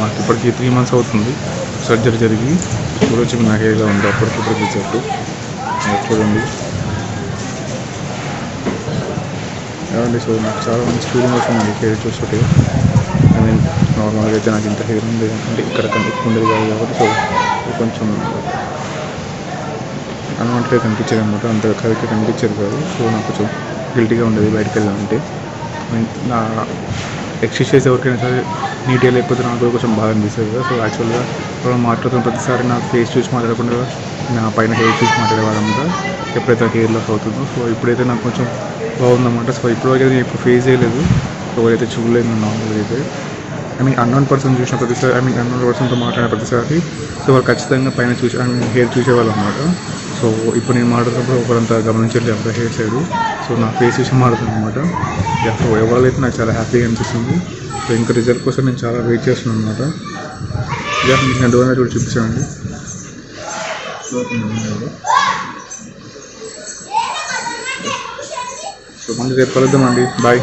నాకు ఇప్పటికి 3 months అవుతుంది సర్జరీ జరిగి. చూడొచ్చు నా హెయిర్ ఎలా ఉందో అప్పటికిప్పుడు రిజల్ట్ చూడండి. ఏమండి సో నాకు చాలా మంచి ఫీలింగ్ వస్తుంది హెయిర్ చూస్తుంటే. ఐ మీన్ నార్మల్గా అయితే నాకు ఇంత హెయిర్ ఉంది అంటే ఇక్కడ ఎక్కువ ఉండేది కాదు కాబట్టి సో కొంచెం అన్వాంటెడ్గా కనిపించేది అనమాట. అంత కరెక్ట్గా కనిపించేది కాదు. సో నాకు కొంచెం గిల్టీగా ఉండేది బయటకు వెళ్ళాలంటే. నా ఎక్సర్సైజ్ ఎవరికైనా సరే నీట్గా లేకపోతే నాకు కూడా కొంచెం బాగా అనిపిస్తుంది కదా. సో యాక్చువల్గా మనం మాట్లాడుతున్న ప్రతిసారి నా ఫేస్ చూసి మాట్లాడకుండా నా పైన హెయిర్ చూసి మాట్లాడేవాళ్ళంతా ఎప్పుడైతే హెయిర్ లాస్ అవుతుందో. సో ఇప్పుడైతే నాకు కొంచెం బాగుందన్నమాట. సో ఇప్పటివరకు అయితే నేను ఇప్పుడు ఫేస్ చేయలేదు, ఎవరైతే చూడలేదు నార్మల్గా అయితే. ఐ మీన్ అన్నోన్ పర్సన్ చూసిన ప్రతిసారి, ఐ మీన్ అన్నోన్ పర్సన్తో మాట్లాడిన ప్రతిసారి సో వాళ్ళు ఖచ్చితంగా పైన చూసి ఐ మీన్ హెయిర్ చూసేవాళ్ళు అనమాట. సో ఇప్పుడు నేను మాట్లాడుతున్నప్పుడు ఒకరంతా గమనించట్లేదు అంత హెయిర్ సైడ్. సో నా ఫేస్ చూసి మాట్లాడుతుంది అనమాట. సో ఎవరైతే నాకు చాలా హ్యాపీగా అనిపిస్తుంది. సో ఇంకా రిజల్ట్ కోసం నేను చాలా వెయిట్ చేస్తున్నాను అనమాట. మీకు నేను డోర్ కూడా చూపించానండి. సో మళ్ళీ రేపు కలుద్దామండి. బాయ్.